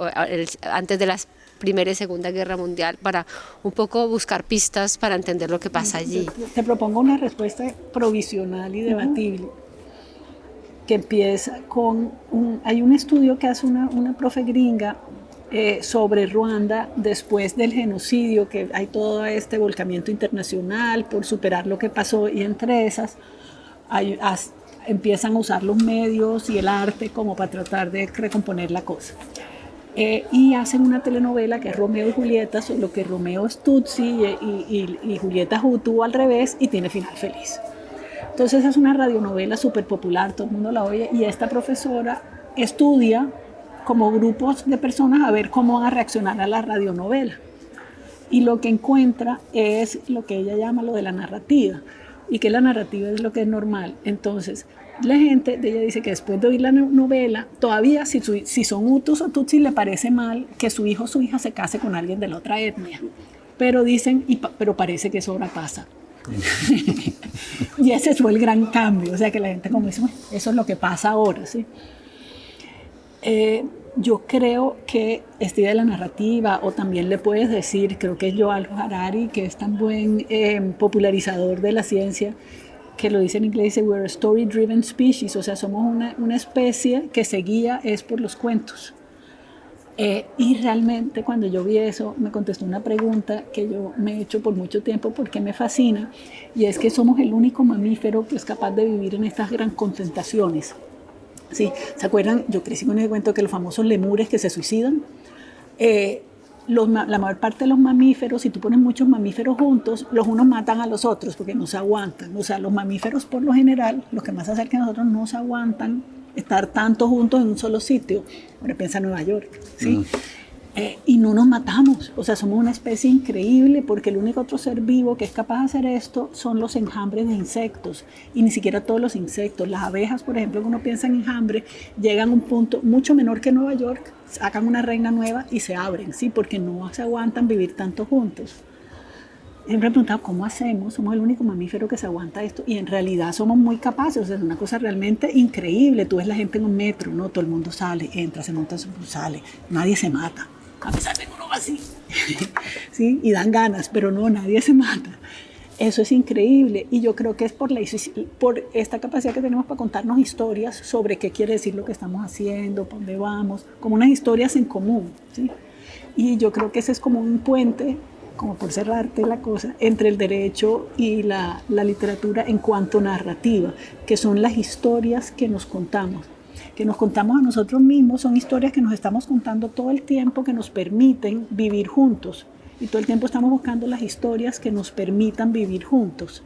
antes de las Primera y Segunda Guerra Mundial, para un poco buscar pistas para entender lo que pasa allí. Te propongo una respuesta provisional y debatible, que empieza con hay un estudio que hace una profe gringa sobre Ruanda después del genocidio, que hay todo este volcamiento internacional por superar lo que pasó, y entre esas empiezan a usar los medios y el arte como para tratar de recomponer la cosa. Y hacen una telenovela que es Romeo y Julieta, solo que Romeo es Tutsi y Julieta es Hutu al revés, y tiene final feliz. Entonces es una radionovela súper popular, todo el mundo la oye, y esta profesora estudia como grupos de personas a ver cómo van a reaccionar a la radionovela. Y lo que encuentra es lo que ella llama lo de la narrativa, y que la narrativa es lo que es normal. Entonces, la gente de ella dice que después de oír la novela, todavía si son hutus o tutsis, le parece mal que su hijo o su hija se case con alguien de la otra etnia. Pero dicen, pero parece que eso ahora pasa. Y ese fue el gran cambio, o sea que la gente como dice, bueno, eso es lo que pasa ahora, ¿sí? Yo creo que esta idea de la narrativa, o también le puedes decir, creo que es Yuval Harari, que es tan buen popularizador de la ciencia, que lo dice en inglés, dice, we're a story-driven species, o sea, somos una especie que se guía es por los cuentos. Y realmente cuando yo vi eso, me contestó una pregunta que yo me he hecho por mucho tiempo porque me fascina, y es que somos el único mamífero que es capaz de vivir en estas gran concentraciones. ¿Sí? ¿Se acuerdan? Yo crecí con el cuento que los famosos lemures que se suicidan. La mayor parte de los mamíferos, si tú pones muchos mamíferos juntos, los unos matan a los otros porque no se aguantan. O sea, los mamíferos por lo general, los que más se acercan a nosotros, no se aguantan estar tanto juntos en un solo sitio. Ahora piensa en Nueva York, ¿sí? Y no nos matamos, o sea, somos una especie increíble porque el único otro ser vivo que es capaz de hacer esto son los enjambres de insectos, y ni siquiera todos los insectos. Las abejas, por ejemplo, cuando uno piensa en enjambre, llegan a un punto mucho menor que Nueva York, sacan una reina nueva y se abren, ¿sí? Porque no se aguantan vivir tanto juntos. Siempre he preguntado, ¿cómo hacemos? Somos el único mamífero que se aguanta esto, y en realidad somos muy capaces, o sea, es una cosa realmente increíble. Tú ves la gente en un metro, ¿no? Todo el mundo sale, entra, se monta, sale, nadie se mata. A pesar de que uno va así, ¿sí? Y dan ganas, pero no, nadie se mata. Eso es increíble, y yo creo que es por esta capacidad que tenemos para contarnos historias sobre qué quiere decir lo que estamos haciendo, para dónde vamos, como unas historias en común, ¿sí? Y yo creo que ese es como un puente, como por cerrarte la cosa, entre el derecho y la literatura en cuanto narrativa, que son las historias que nos contamos a nosotros mismos. Son historias que nos estamos contando todo el tiempo, que nos permiten vivir juntos, y todo el tiempo estamos buscando las historias que nos permitan vivir juntos.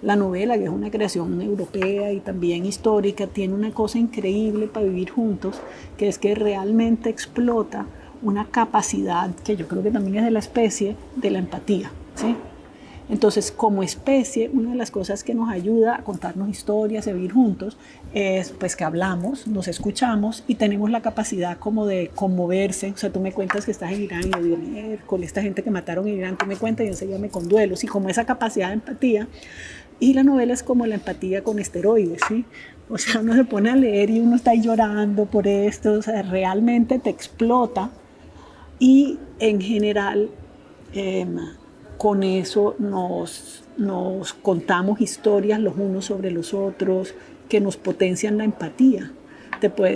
La novela, que es una creación europea y también histórica, tiene una cosa increíble para vivir juntos, que es que realmente explota una capacidad que yo creo que también es de la especie, de la empatía, ¿sí? Entonces, como especie, una de las cosas que nos ayuda a contarnos historias, a vivir juntos, es pues que hablamos, nos escuchamos y tenemos la capacidad como de conmoverse. O sea, tú me cuentas que estás en Irán y yo digo, con esta gente que mataron en Irán, tú me cuentas y yo enseguida me conduelo. Sí, como esa capacidad de empatía. Y la novela es como la empatía con esteroides, ¿sí? O sea, uno se pone a leer y uno está ahí llorando por esto, o sea, realmente te explota, y en general con eso nos contamos historias los unos sobre los otros que nos potencian la empatía.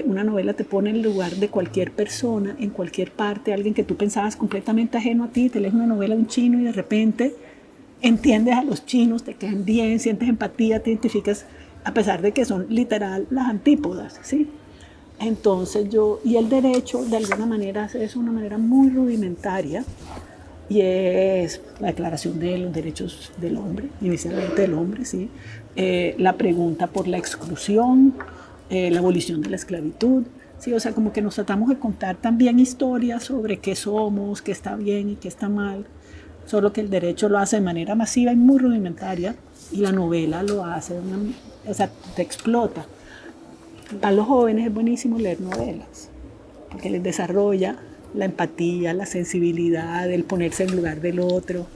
Una novela te pone en el lugar de cualquier persona, en cualquier parte, alguien que tú pensabas completamente ajeno a ti, te lees una novela de un chino y de repente entiendes a los chinos, te caen bien, sientes empatía, te identificas, a pesar de que son literal las antípodas, ¿sí? Entonces y el derecho de alguna manera es una manera muy rudimentaria, y es la Declaración de los Derechos del Hombre, inicialmente del hombre, ¿sí? La pregunta por la exclusión, la abolición de la esclavitud, ¿sí? O sea, como que nos tratamos de contar también historias sobre qué somos, qué está bien y qué está mal, solo que el derecho lo hace de manera masiva y muy rudimentaria, y la novela lo hace, o sea, te explota. Para los jóvenes es buenísimo leer novelas, porque les desarrolla la empatía, la sensibilidad, el ponerse en lugar del otro.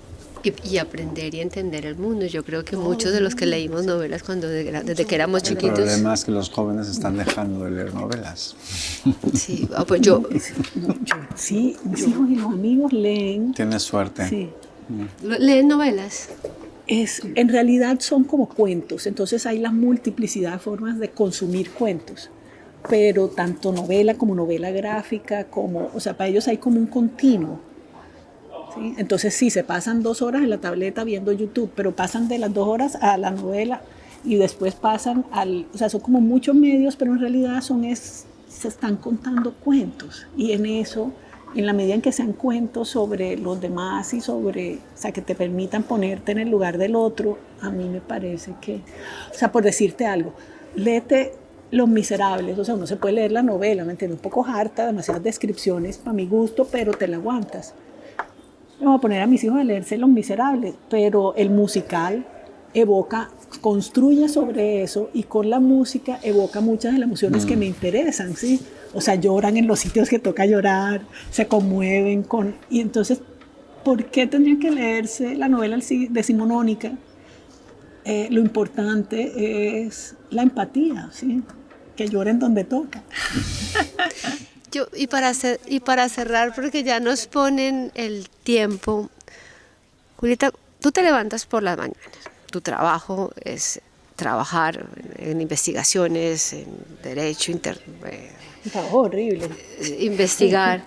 Y aprender y entender el mundo. Yo creo que muchos de los que leímos novelas desde que éramos chiquitos... El problema es que los jóvenes están dejando de leer novelas. Sí, pues yo... Sí, mis hijos y los amigos leen. Tienes suerte. Sí. ¿Leen novelas? En realidad son como cuentos, entonces hay la multiplicidad de formas de consumir cuentos, pero tanto novela como novela gráfica, o sea, para ellos hay como un continuo, ¿sí? Entonces sí, se pasan 2 horas en la tableta viendo YouTube, pero pasan de las 2 horas a la novela y después pasan o sea, son como muchos medios, pero en realidad se están contando cuentos, y en eso, en la medida en que sean cuentos sobre los demás y o sea, que te permitan ponerte en el lugar del otro, a mí me parece que, o sea, por decirte algo, léete Los Miserables, o sea, uno se puede leer la novela, ¿me entiendes? Un poco harta, demasiadas descripciones para mi gusto, pero te la aguantas. Me voy a poner a mis hijos a leerse Los Miserables, pero el musical evoca, construye sobre eso y con la música evoca muchas de las emociones que me interesan, ¿sí? O sea, lloran en los sitios que toca llorar, se conmueven y entonces, ¿por qué tendrían que leerse la novela decimonónica? Lo importante es la empatía, ¿sí? Que lloren donde toca. Y para cerrar, porque ya nos ponen el tiempo, Julieta, tú te levantas por las mañanas. Tu trabajo es trabajar en investigaciones, en derecho, Un trabajo horrible. Investigar.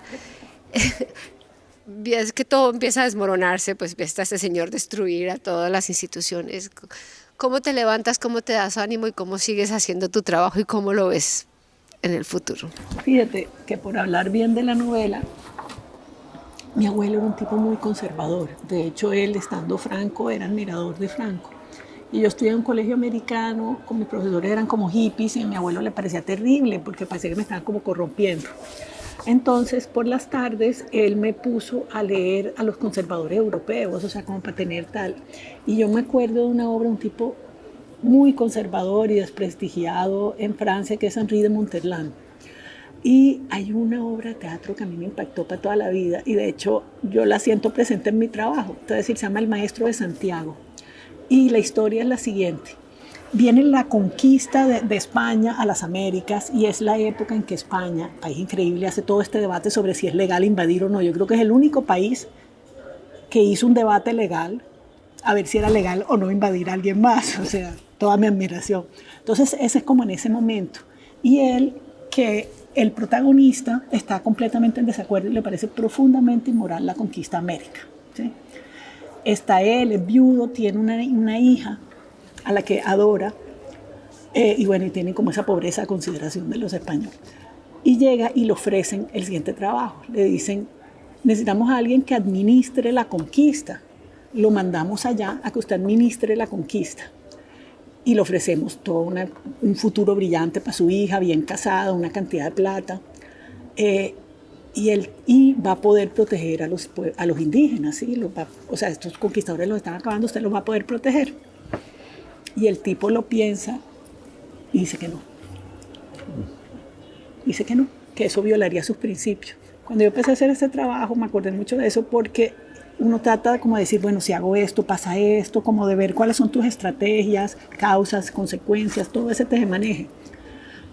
Es que todo empieza a desmoronarse, pues ves a este señor destruir a todas las instituciones. ¿Cómo te levantas, cómo te das ánimo y cómo sigues haciendo tu trabajo y cómo lo ves en el futuro? Fíjate que por hablar bien de la novela, mi abuelo era un tipo muy conservador. De hecho, él, estando Franco, era admirador de Franco. Y yo estudié en un colegio americano, con mis profesores eran como hippies y a mi abuelo le parecía terrible porque parecía que me estaban como corrompiendo. Entonces, por las tardes, él me puso a leer a los conservadores europeos, o sea, como para tener tal. Y yo me acuerdo de una obra, un tipo muy conservador y desprestigiado en Francia, que es Henri de Monterland. Y hay una obra de teatro que a mí me impactó para toda la vida, y de hecho yo la siento presente en mi trabajo. Es decir, se llama El Maestro de Santiago. Y la historia es la siguiente. Viene la conquista de España a las Américas y es la época en que España, país increíble, hace todo este debate sobre si es legal invadir o no. Yo creo que es el único país que hizo un debate legal a ver si era legal o no invadir a alguien más. O sea, toda mi admiración. Entonces, ese es como en ese momento. Y él, que el protagonista está completamente en desacuerdo y le parece profundamente inmoral la conquista a América, ¿sí? Está él, es viudo, tiene una hija a la que adora, y bueno, y tienen como esa pobreza a consideración de los españoles. Y llega y le ofrecen el siguiente trabajo. Le dicen, necesitamos a alguien que administre la conquista. Lo mandamos allá a que usted administre la conquista. Y le ofrecemos todo un futuro brillante para su hija, bien casada, una cantidad de plata. Y va a poder proteger a los indígenas, ¿sí? O sea, estos conquistadores los están acabando, usted los va a poder proteger. Y el tipo lo piensa y dice que no. Dice que no, que eso violaría sus principios. Cuando yo empecé a hacer este trabajo me acordé mucho de eso porque uno trata como de decir, bueno, si hago esto, pasa esto, como de ver cuáles son tus estrategias, causas, consecuencias, todo ese tejemaneje.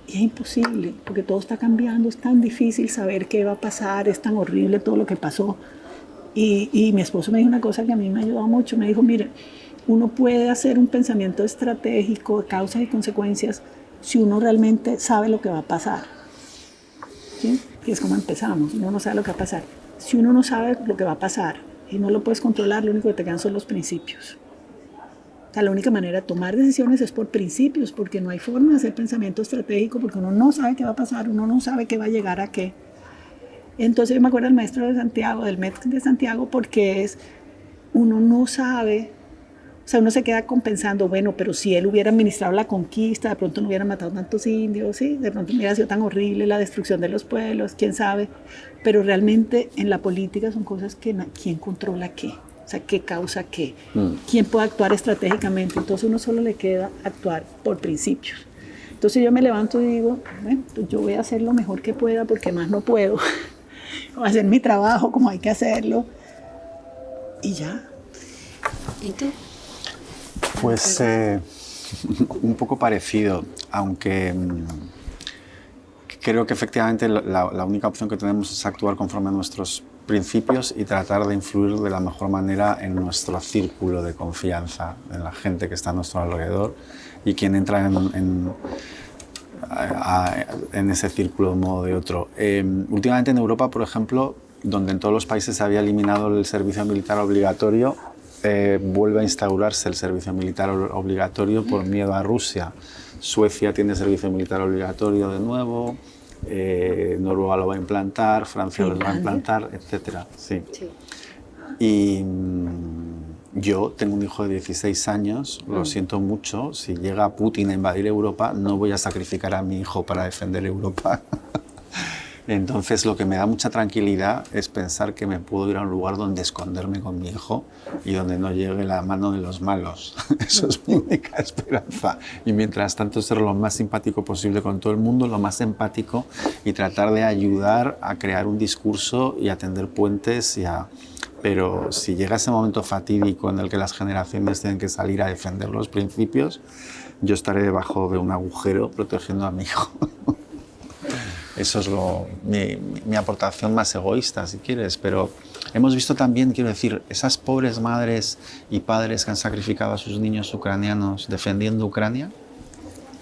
Y es imposible, porque todo está cambiando, es tan difícil saber qué va a pasar, es tan horrible todo lo que pasó. Y mi esposo me dijo una cosa que a mí me ayudó mucho, me dijo, mire, uno puede hacer un pensamiento estratégico de causas y consecuencias si uno realmente sabe lo que va a pasar. ¿Sí? Y es como empezamos, uno no sabe lo que va a pasar. Si uno no sabe lo que va a pasar y no lo puedes controlar, lo único que te quedan son los principios. O sea, la única manera de tomar decisiones es por principios, porque no hay forma de hacer pensamiento estratégico, porque uno no sabe qué va a pasar, uno no sabe qué va a llegar a qué. Entonces yo me acuerdo del Maestro de Santiago, del MET de Santiago, porque uno no sabe, o sea, uno se queda pensando, bueno, pero si él hubiera administrado la conquista, de pronto no hubiera matado tantos indios, ¿sí? De pronto no hubiera sido tan horrible la destrucción de los pueblos, quién sabe. Pero realmente en la política son cosas que quién controla qué. O sea, qué causa qué, quién puede actuar estratégicamente. Entonces uno solo le queda actuar por principios. Entonces yo me levanto y digo, bueno, pues yo voy a hacer lo mejor que pueda porque más no puedo. Voy a hacer mi trabajo como hay que hacerlo y ya. ¿Y tú? Pues un poco parecido, aunque creo que efectivamente la única opción que tenemos es actuar conforme a nuestros principios y tratar de influir de la mejor manera en nuestro círculo de confianza, en la gente que está a nuestro alrededor y quien entra en ese círculo de un modo o de otro. Últimamente en Europa, por ejemplo, donde en todos los países se había eliminado el servicio militar obligatorio, vuelve a instaurarse el servicio militar obligatorio por miedo a Rusia. Suecia tiene servicio militar obligatorio de nuevo, Noruega lo va a implantar, Francia lo va a implantar, etc. Sí. Sí. Yo tengo un hijo de 16 años, lo siento mucho, si llega Putin a invadir Europa, no voy a sacrificar a mi hijo para defender Europa. Entonces, lo que me da mucha tranquilidad es pensar que me puedo ir a un lugar donde esconderme con mi hijo y donde no llegue la mano de los malos. Eso es mi única esperanza. Y mientras tanto, ser lo más simpático posible con todo el mundo, lo más empático, y tratar de ayudar a crear un discurso y a tender puentes Pero si llega ese momento fatídico en el que las generaciones tienen que salir a defender los principios, yo estaré debajo de un agujero protegiendo a mi hijo. Eso es mi aportación más egoísta, si quieres, pero hemos visto también, quiero decir, esas pobres madres y padres que han sacrificado a sus niños ucranianos defendiendo Ucrania.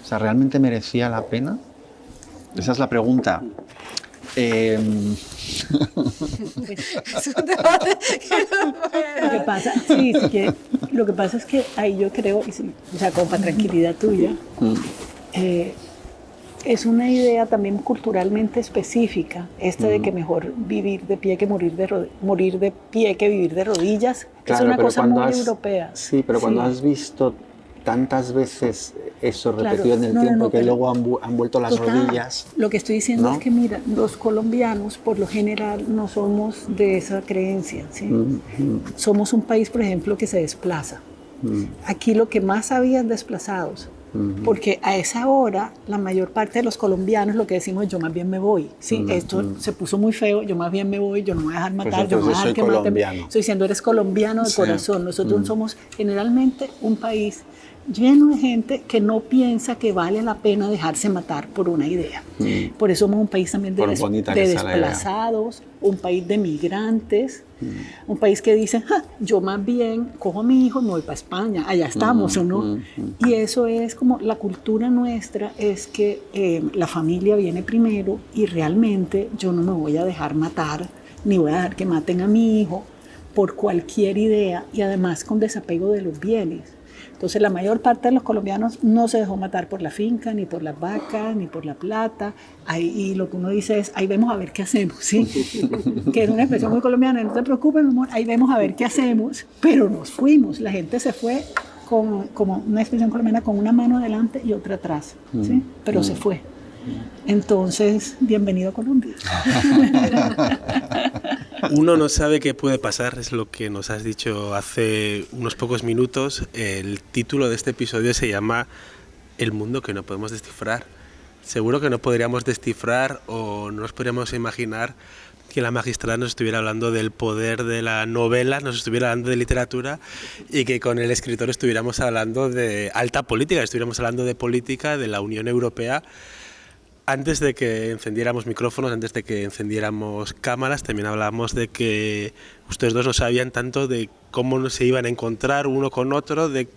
O sea, ¿realmente merecía la pena? Esa es la pregunta. Lo que pasa es que ahí yo creo, o sea, como para tranquilidad tuya, es una idea también culturalmente específica, de que mejor vivir de pie que morir de pie que vivir de rodillas. Claro, es una cosa muy europea. Sí, pero cuando has visto tantas veces eso repetido en el tiempo, que luego han vuelto las rodillas. Lo que estoy diciendo es que, mira, los colombianos por lo general no somos de esa creencia, ¿sí? Somos un país, por ejemplo, que se desplaza. Aquí lo que más había es desplazados. Porque a esa hora la mayor parte de los colombianos lo que decimos es yo más bien me voy, ¿sí? Esto se puso muy feo, yo más bien me voy, yo no me voy a dejar matar, pues yo no me voy a dejar que colombiano. Estoy diciendo eres colombiano de corazón. Nosotros somos generalmente un país lleno de gente que no piensa que vale la pena dejarse matar por una idea. Por eso somos un país también de desplazados, un país de migrantes, un país que dice, yo más bien cojo a mi hijo y me voy para España, allá estamos, ¿o no? Y eso es como la cultura nuestra, es que la familia viene primero y realmente yo no me voy a dejar matar, ni voy a dejar que maten a mi hijo por cualquier idea, y además con desapego de los bienes. Entonces la mayor parte de los colombianos no se dejó matar por la finca, ni por las vacas, ni por la plata. Y lo que uno dice es, ahí vemos a ver qué hacemos, ¿sí? Que es una expresión muy colombiana, no te preocupes, mi amor, ahí vemos a ver qué hacemos. Pero nos fuimos, la gente se fue como una expresión colombiana, con una mano adelante y otra atrás, ¿sí? Pero se fue. Entonces, bienvenido a Colombia. Uno no sabe qué puede pasar, es lo que nos has dicho hace unos pocos minutos. El título de este episodio se llama El mundo que no podemos descifrar. Seguro que no podríamos descifrar o no nos podríamos imaginar que la magistrada nos estuviera hablando del poder de la novela, nos estuviera hablando de literatura, y que con el escritor estuviéramos hablando de alta política, estuviéramos hablando de política, de la Unión Europea. Antes de que encendiéramos micrófonos, antes de que encendiéramos cámaras, también hablábamos de que ustedes dos no sabían tanto de cómo se iban a encontrar uno con otro, de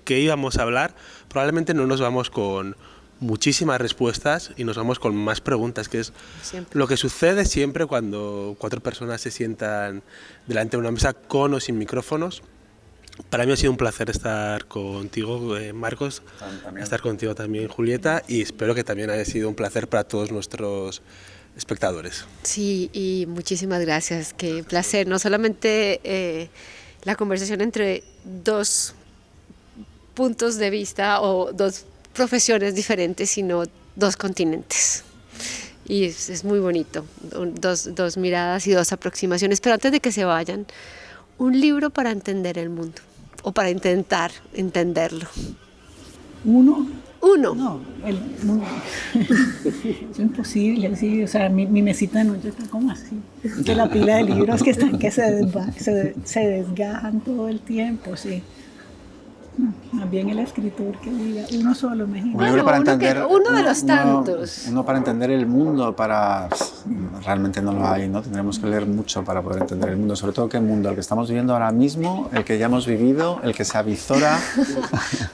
qué íbamos a hablar. Probablemente no nos vamos con muchísimas respuestas y nos vamos con más preguntas, que es siempre lo que sucede siempre cuando cuatro personas se sientan delante de una mesa con o sin micrófonos. Para mí ha sido un placer estar contigo, Marcos, estar contigo también, Julieta, y espero que también haya sido un placer para todos nuestros espectadores. Sí, y muchísimas gracias, qué placer. No solamente la conversación entre dos puntos de vista o dos profesiones diferentes, sino dos continentes. Y es muy bonito, dos miradas y dos aproximaciones. Pero antes de que se vayan, un libro para entender el mundo, o para intentar entenderlo. ¿Uno? No, es imposible, sí. O sea, mi mesita de noche está como así. Que la pila de libros que están, que se desgajan todo el tiempo, sí. No, más bien el escritor que diga uno solo, imagínate. Un libro para entender, uno de los tantos. Uno para entender el mundo, realmente no lo hay, ¿no? Tendremos que leer mucho para poder entender el mundo, sobre todo qué mundo, el que estamos viviendo ahora mismo, el que ya hemos vivido, el que se avizora.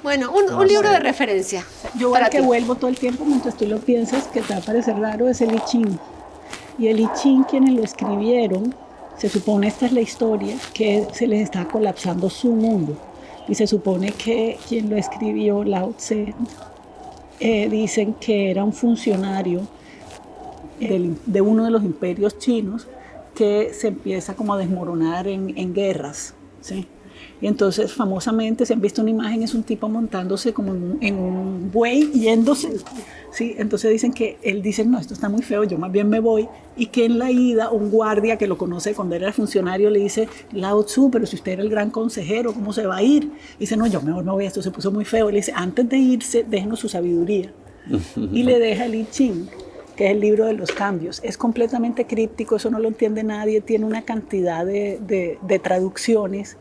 Bueno, un libro de referencia. Yo al que vuelvo todo el tiempo mientras tú lo piensas, que te va a parecer raro, es el I Ching. Y el I Ching, quienes lo escribieron, se supone, esta es la historia, que se les está colapsando su mundo. Y se supone que quien lo escribió, Lao Tse, dicen que era un funcionario de uno de los imperios chinos que se empieza como a desmoronar en guerras, ¿sí? Y entonces, famosamente, si han visto una imagen, es un tipo montándose como en un buey, yéndose, ¿sí? Entonces dicen que él dice, no, esto está muy feo, yo más bien me voy. Y que en la ida, un guardia que lo conoce cuando era funcionario le dice, Lao Tzu, pero si usted era el gran consejero, ¿cómo se va a ir? Y dice, no, yo mejor me voy, esto se puso muy feo. Y le dice, antes de irse, déjenos su sabiduría. Y le deja el I Ching, que es el libro de los cambios. Es completamente críptico, eso no lo entiende nadie, tiene una cantidad de traducciones,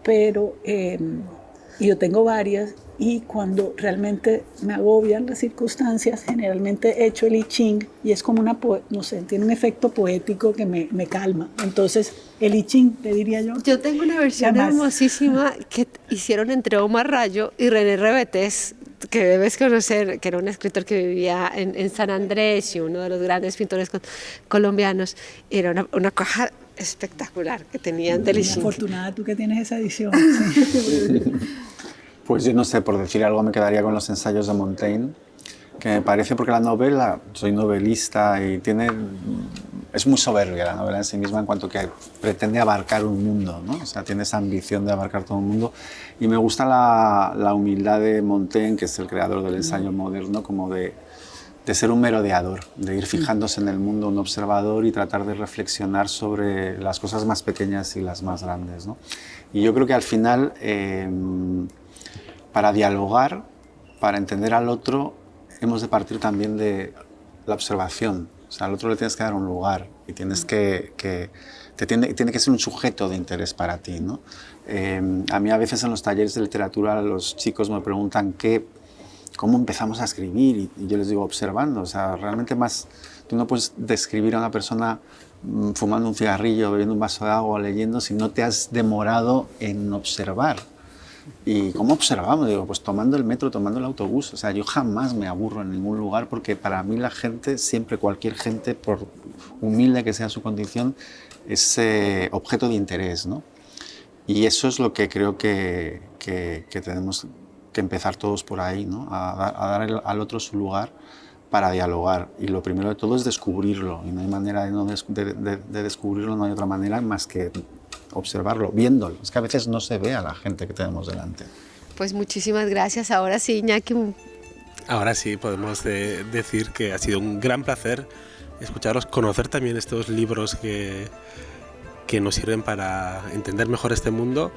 pero yo tengo varias, y cuando realmente me agobian las circunstancias, generalmente he hecho el I Ching, y es como no sé, tiene un efecto poético que me calma. Entonces, el I Ching, te diría yo. Yo tengo una versión hermosísima que hicieron entre Omar Rayo y René Rebetés, que debes conocer, que era un escritor que vivía en San Andrés y uno de los grandes pintores colombianos. Era una caja espectacular que tenían del I Ching. Afortunada tú que tienes esa edición. Sí. Pues yo no sé, por decir algo me quedaría con los ensayos de Montaigne, que me parece, porque la novela, soy novelista y es muy soberbia la novela en sí misma en cuanto que pretende abarcar un mundo, ¿no? O sea, tiene esa ambición de abarcar todo un mundo, y me gusta la humildad de Montaigne, que es el creador del ensayo moderno, como de ser un merodeador, de ir fijándose en el mundo, un observador, y tratar de reflexionar sobre las cosas más pequeñas y las más grandes, ¿no? Y yo creo que al final, para dialogar, para entender al otro, hemos de partir también de la observación. O sea, al otro le tienes que dar un lugar y tienes tiene que ser un sujeto de interés para ti, ¿no? A mí a veces en los talleres de literatura los chicos me preguntan cómo empezamos a escribir, y yo les digo observando. O sea, realmente tú no puedes describir a una persona fumando un cigarrillo, bebiendo un vaso de agua, leyendo, si no te has demorado en observar. ¿Y cómo observamos? Digo, pues tomando el metro, tomando el autobús. O sea, yo jamás me aburro en ningún lugar, porque para mí la gente, siempre cualquier gente, por humilde que sea su condición, es objeto de interés, ¿no? Y eso es lo que creo que tenemos que empezar todos por ahí, ¿no? A dar al otro su lugar para dialogar. Y lo primero de todo es descubrirlo. Y no hay manera de descubrirlo, no hay otra manera más que observarlo, viéndolo. Es que a veces no se ve a la gente que tenemos delante. Pues muchísimas gracias. Ahora sí, Iñaki. Ahora sí, podemos decir que ha sido un gran placer escucharos, conocer también estos libros que nos sirven para entender mejor este mundo,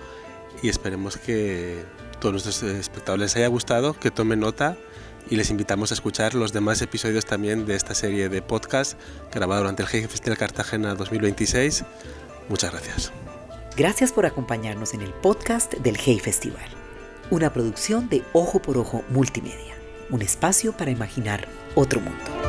y esperemos que todos nuestros espectadores les haya gustado, que tomen nota, y les invitamos a escuchar los demás episodios también de esta serie de podcast grabado durante el Hey Festival Cartagena 2026. Muchas gracias. Gracias por acompañarnos en el podcast del Hey Festival, una producción de Ojo por Ojo Multimedia, un espacio para imaginar otro mundo.